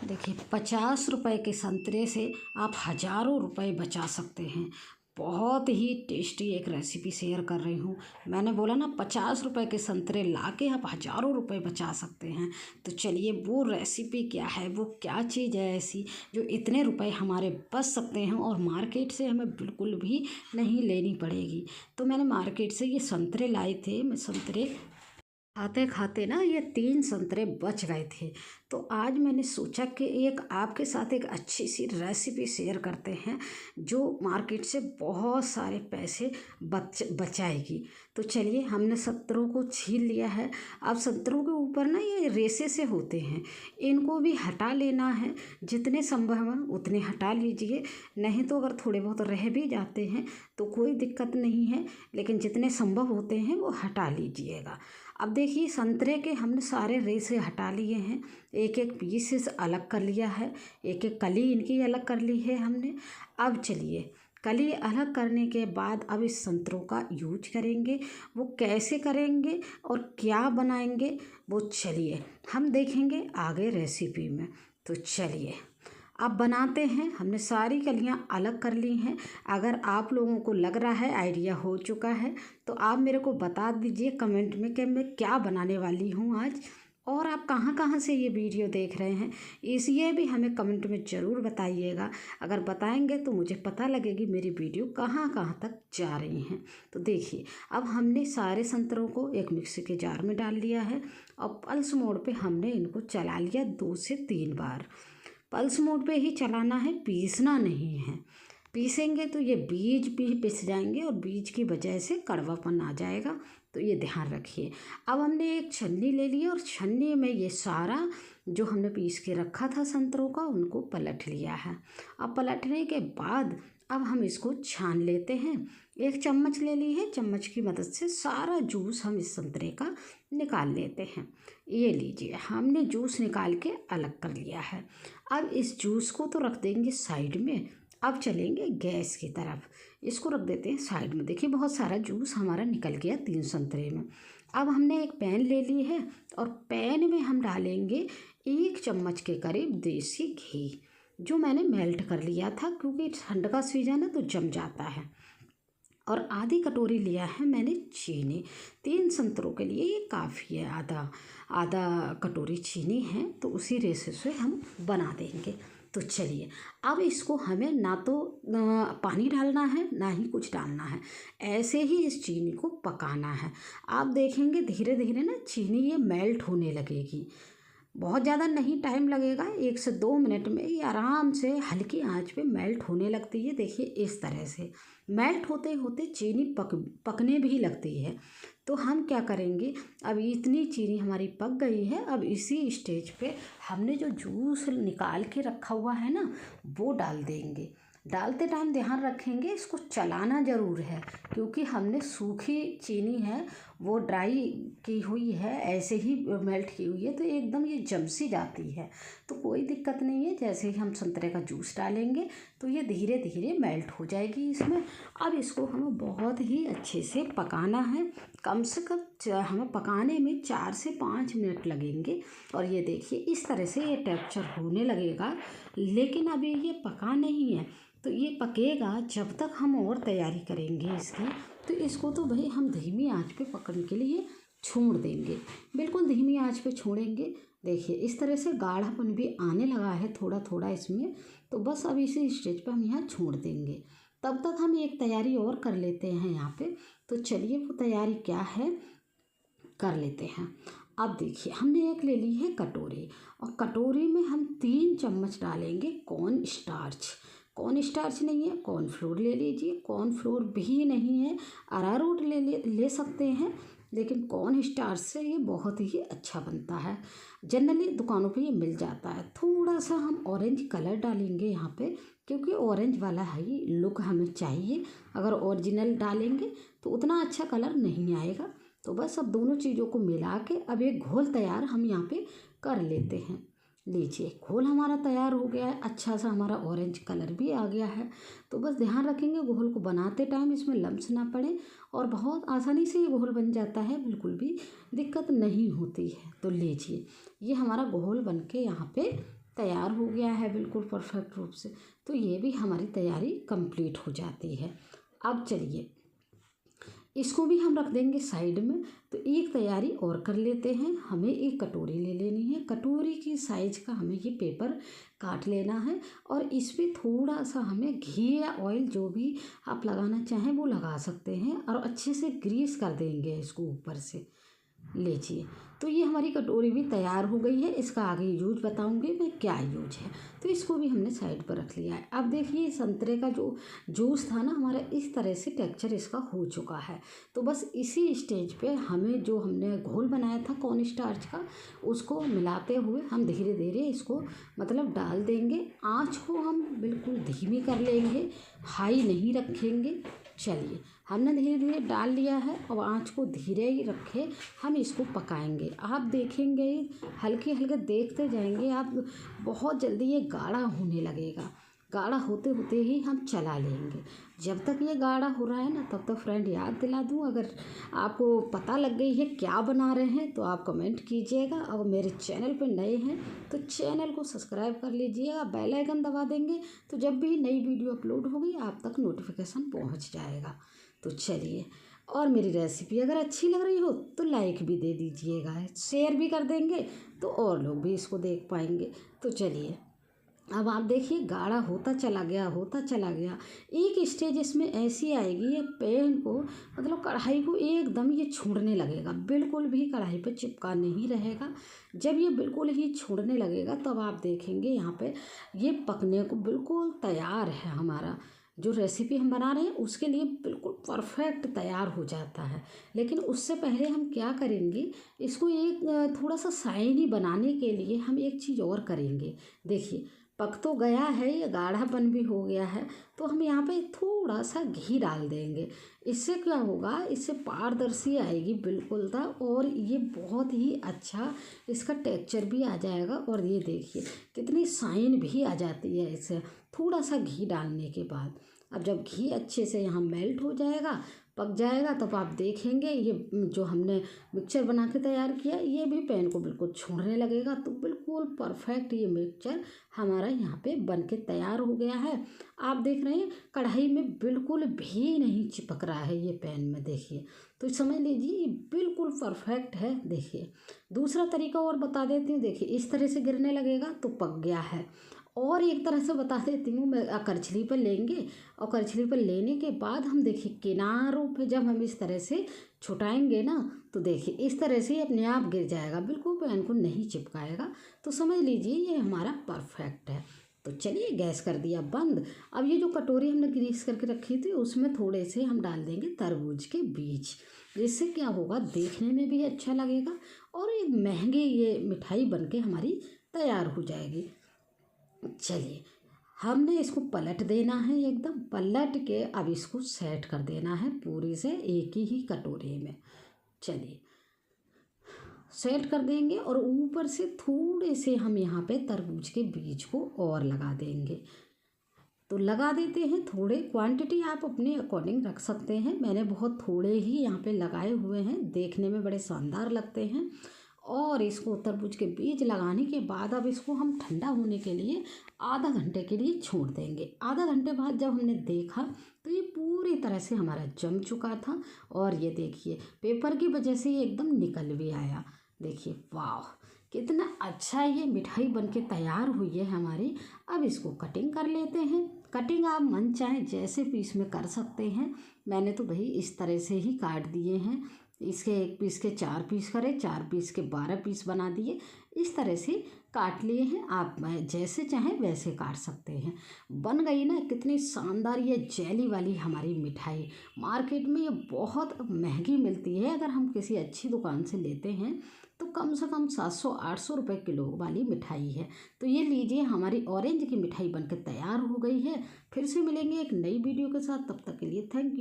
देखिए 50 रुपए के संतरे से आप हज़ारों रुपए बचा सकते हैं। बहुत ही टेस्टी एक रेसिपी शेयर कर रही हूँ। मैंने बोला ना 50 रुपए के संतरे लाके आप हज़ारों रुपए बचा सकते हैं। तो चलिए वो रेसिपी क्या है, वो क्या चीज़ है ऐसी जो इतने रुपए हमारे बच सकते हैं और मार्केट से हमें बिल्कुल भी नहीं लेनी पड़ेगी। तो मैंने मार्केट से ये संतरे लाए थे। मैं संतरे खाते खाते ना ये 3 संतरे बच गए थे। तो आज मैंने सोचा कि एक आपके साथ एक अच्छी सी रेसिपी शेयर करते हैं जो मार्केट से बहुत सारे पैसे बचाएगी। तो चलिए हमने संतरों को छील लिया है। अब संतरों के ऊपर ना ये रेसे से होते हैं, इनको भी हटा लेना है। जितने संभव है उतने हटा लीजिए, नहीं तो अगर थोड़े बहुत रह भी जाते हैं तो कोई दिक्कत नहीं है, लेकिन जितने संभव होते हैं वो हटा लीजिएगा। अब देखिए संतरे के हमने सारे रेसे हटा लिए हैं, एक एक पीसेस अलग कर लिया है, एक एक कली इनकी अलग कर ली है हमने। अब चलिए कली अलग करने के बाद अब इस संतरों का यूज करेंगे। वो कैसे करेंगे और क्या बनाएंगे वो चलिए हम देखेंगे आगे रेसिपी में। तो चलिए अब बनाते हैं। हमने सारी कलियां अलग कर ली हैं। अगर आप लोगों को लग रहा है आइडिया हो चुका है तो आप मेरे को बता दीजिए कमेंट में कि मैं क्या बनाने वाली हूँ आज, और आप कहाँ कहाँ से ये वीडियो देख रहे हैं ये भी हमें कमेंट में ज़रूर बताइएगा। अगर बताएंगे तो मुझे पता लगेगी मेरी वीडियो कहाँ कहाँ तक जा रही हैं। तो देखिए अब हमने सारे संतरों को एक मिक्सी के जार में डाल लिया है और पल्स मोड पे हमने इनको चला लिया 2 से 3 बार। पल्स मोड पे ही चलाना है, पीसना नहीं है। पीसेंगे तो ये बीज भी पिस जाएंगे और बीज की वजह से कड़वापन आ जाएगा, तो ये ध्यान रखिए। अब हमने एक छन्नी ले ली और छन्नी में ये सारा जो हमने पीस के रखा था संतरों का उनको पलट लिया है। अब पलटने के बाद अब हम इसको छान लेते हैं। एक चम्मच ले ली है, चम्मच की मदद से सारा जूस हम इस संतरे का निकाल लेते हैं। ये लीजिए हमने जूस निकाल के अलग कर लिया है। अब इस जूस को तो रख देंगे साइड में। अब चलेंगे गैस की तरफ, इसको रख देते हैं साइड में। देखिए बहुत सारा जूस हमारा निकल गया 3 संतरे में। अब हमने एक पैन ले ली है और पैन में हम डालेंगे 1 चम्मच के करीब देसी घी, जो मैंने मेल्ट कर लिया था क्योंकि ठंड का सीजन है तो जम जाता है। और आधी कटोरी लिया है मैंने चीनी। 3 संतरों के लिए ये काफ़ी है, आधा आधा कटोरी चीनी है, तो उसी रेशे से हम बना देंगे। तो चलिए अब इसको हमें ना तो पानी डालना है ना ही कुछ डालना है, ऐसे ही इस चीनी को पकाना है। आप देखेंगे धीरे धीरे ना चीनी ये मेल्ट होने लगेगी। बहुत ज़्यादा नहीं टाइम लगेगा, 1 से 2 मिनट में ये आराम से हल्की आंच पे मेल्ट होने लगती है। देखिए इस तरह से मेल्ट होते होते चीनी पकने भी लगती है। तो हम क्या करेंगे, अब इतनी चीनी हमारी पक गई है। अब इसी स्टेज पे हमने जो जूस निकाल के रखा हुआ है ना वो डाल देंगे। डालते टाइम ध्यान रखेंगे इसको चलाना ज़रूर है, क्योंकि हमने सूखी चीनी है वो ड्राई की हुई है, ऐसे ही मेल्ट की हुई है, तो एकदम ये जम सी जाती है। तो कोई दिक्कत नहीं है, जैसे ही हम संतरे का जूस डालेंगे तो ये धीरे धीरे मेल्ट हो जाएगी इसमें। अब इसको हमें बहुत ही अच्छे से पकाना है, कम से कम हमें पकाने में 4 से 5 मिनट लगेंगे। और ये देखिए इस तरह से ये टेक्सचर होने लगेगा, लेकिन अभी ये पका नहीं है। तो ये पकेगा जब तक हम और तैयारी करेंगे इसकी। तो इसको तो भाई हम धीमी आंच पे पकने के लिए छोड़ देंगे, बिल्कुल धीमी आंच पे छोड़ेंगे। देखिए इस तरह से गाढ़ापन भी आने लगा है थोड़ा थोड़ा इसमें, तो बस अब इसी स्टेज पे हम यहाँ छोड़ देंगे। तब तक हम एक तैयारी और कर लेते हैं यहाँ पे। तो चलिए वो तैयारी क्या है कर लेते हैं। अब देखिए हमने एक ले ली है कटोरी, और कटोरी में हम 3 चम्मच डालेंगे कॉर्न स्टार्च। कॉर्न स्टार्च नहीं है, कॉर्नफ्लोर ले लीजिए। कॉर्नफ्लोर भी नहीं है, अरारोट ले सकते हैं, लेकिन कॉर्न स्टार्च से ये बहुत ही अच्छा बनता है। जनरली दुकानों पे ये मिल जाता है। थोड़ा सा हम ऑरेंज कलर डालेंगे यहाँ पे, क्योंकि ऑरेंज वाला ही लुक हमें चाहिए। अगर ओरिजिनल डालेंगे तो उतना अच्छा कलर नहीं आएगा। तो बस अब दोनों चीज़ों को मिला के अब एक घोल तैयार हम यहाँ पे कर लेते हैं। लीजिए घोल हमारा तैयार हो गया है, अच्छा सा हमारा ऑरेंज कलर भी आ गया है। तो बस ध्यान रखेंगे घोल को बनाते टाइम इसमें लम्स ना पड़े, और बहुत आसानी से ये घोल बन जाता है, बिल्कुल भी दिक्कत नहीं होती है। तो लीजिए ये हमारा घोल बन के यहाँ पे तैयार हो गया है बिल्कुल परफेक्ट रूप से। तो ये भी हमारी तैयारी कंप्लीट हो जाती है। अब चलिए इसको भी हम रख देंगे साइड में। तो एक तैयारी और कर लेते हैं। हमें एक कटोरी ले लेनी है। कटोरी की साइज का हमें ये पेपर काट लेना है और इस पर थोड़ा सा हमें घी या ऑयल जो भी आप लगाना चाहें वो लगा सकते हैं और अच्छे से ग्रीस कर देंगे इसको ऊपर से। लीजिए, तो ये हमारी कटोरी भी तैयार हो गई है। इसका आगे यूज बताऊंगी मैं क्या यूज है। तो इसको भी हमने साइड पर रख लिया है। अब देखिए संतरे का जो जूस था ना हमारा, इस तरह से टेक्सचर इसका हो चुका है। तो बस इसी स्टेज पे हमें जो हमने घोल बनाया था कॉर्न स्टार्च का, उसको मिलाते हुए हम धीरे धीरे इसको मतलब डाल देंगे। आँच को हम बिल्कुल धीमी कर लेंगे, हाई नहीं रखेंगे। चलिए, हमने धीरे धीरे डाल लिया है। अब आँच को धीरे ही रखे हम इसको पकाएंगे। आप देखेंगे हल्के हल्के देखते जाएंगे आप, बहुत जल्दी ये गाढ़ा होने लगेगा। गाढ़ा होते होते ही हम चला लेंगे। जब तक ये गाढ़ा हो रहा है ना, तब तक फ्रेंड याद दिला दूँ, अगर आपको पता लग गई है क्या बना रहे हैं तो आप कमेंट कीजिएगा। अगर मेरे चैनल पर नए हैं तो चैनल को सब्सक्राइब कर लीजिएगा, बेल आइकन दबा देंगे तो जब भी नई वीडियो अपलोड होगी आप तक नोटिफिकेशन पहुंच जाएगा। तो चलिए, और मेरी रेसिपी अगर अच्छी लग रही हो तो लाइक भी दे दीजिएगा, शेयर भी कर देंगे तो और लोग भी इसको देख पाएंगे। तो चलिए, अब आप देखिए गाढ़ा होता चला गया, होता चला गया। एक स्टेज इसमें ऐसी आएगी, ये पैन को मतलब कढ़ाई को एकदम ये छोड़ने लगेगा, बिल्कुल भी कढ़ाई पे चिपका नहीं रहेगा। जब ये बिल्कुल ही छोड़ने लगेगा तब आप देखेंगे यहाँ पे ये पकने को बिल्कुल तैयार है। हमारा जो रेसिपी हम बना रहे हैं उसके लिए बिल्कुल परफेक्ट तैयार हो जाता है। लेकिन उससे पहले हम क्या करेंगे, इसको एक थोड़ा सा शाइनी बनाने के लिए हम एक चीज़ और करेंगे। देखिए, पक तो गया है, ये गाढ़ापन भी हो गया है, तो हम यहाँ पे थोड़ा सा घी डाल देंगे। इससे क्या होगा, इससे पारदर्शी आएगी बिल्कुल था, और ये बहुत ही अच्छा इसका टेक्सचर भी आ जाएगा। और ये देखिए कितनी शाइन भी आ जाती है इससे थोड़ा सा घी डालने के बाद। अब जब घी अच्छे से यहाँ मेल्ट हो जाएगा, पक जाएगा, तब आप देखेंगे ये जो हमने मिक्सचर बना के तैयार किया ये भी पैन को बिल्कुल छोड़ने लगेगा। तो बिल्कुल परफेक्ट ये मिक्सचर हमारा यहाँ पे बन के तैयार हो गया है। आप देख रहे हैं कढ़ाई में बिल्कुल भी नहीं चिपक रहा है ये पैन में, देखिए। तो समझ लीजिए ये बिल्कुल परफेक्ट है। देखिए, दूसरा तरीका और बता देती हूँ। देखिए, इस तरह से गिरने लगेगा तो पक गया है। और एक तरह से बता देती हूँ, मैं करछली पर लेंगे और करछली पर लेने के बाद हम देखिए किनारों पे जब हम इस तरह से छुटाएंगे ना, तो देखिए इस तरह से अपने आप गिर जाएगा, बिल्कुल पैन को नहीं चिपकाएगा। तो समझ लीजिए ये हमारा परफेक्ट है। तो चलिए, गैस कर दिया बंद। अब ये जो कटोरी हमने ग्रीस करके रखी थी उसमें थोड़े से हम डाल देंगे तरबूज के बीज। जिससे क्या होगा, देखने में भी अच्छा लगेगा और एक महंगी ये मिठाई बन के हमारी तैयार हो जाएगी। चलिए, हमने इसको पलट देना है, एकदम पलट के अब इसको सेट कर देना है पूरी से एक ही कटोरी में। चलिए, सेट कर देंगे और ऊपर से थोड़े से हम यहाँ पे तरबूज के बीज को और लगा देंगे। तो लगा देते हैं थोड़े, क्वांटिटी आप अपने अकॉर्डिंग रख सकते हैं। मैंने बहुत थोड़े ही यहाँ पे लगाए हुए हैं, देखने में बड़े शानदार लगते हैं। और इसको तरबूज के बीज लगाने के बाद अब इसको हम ठंडा होने के लिए आधा घंटे के लिए छोड़ देंगे। आधा घंटे बाद जब हमने देखा तो ये पूरी तरह से हमारा जम चुका था। और ये देखिए पेपर की वजह से ये एकदम निकल भी आया। देखिए, वाह कितना अच्छा ये मिठाई बनके तैयार हुई है हमारी। अब इसको कटिंग कर लेते हैं। कटिंग आप मन चाहे जैसे पीस में कर सकते हैं। मैंने तो भाई इस तरह से ही काट दिए हैं। इसके एक पीस के 4 पीस करे, 4 पीस के 12 पीस बना दिए, इस तरह से काट लिए हैं। आप जैसे चाहें वैसे काट सकते हैं। बन गई ना कितनी शानदार ये जेली वाली हमारी मिठाई। मार्केट में ये बहुत महंगी मिलती है, अगर हम किसी अच्छी दुकान से लेते हैं तो कम से कम 700-800 रुपये किलो वाली मिठाई है। तो ये लीजिए, हमारी ऑरेंज की मिठाई बनकर तैयार हो गई है। फिर से मिलेंगे एक नई वीडियो के साथ, तब तक के लिए थैंक यू।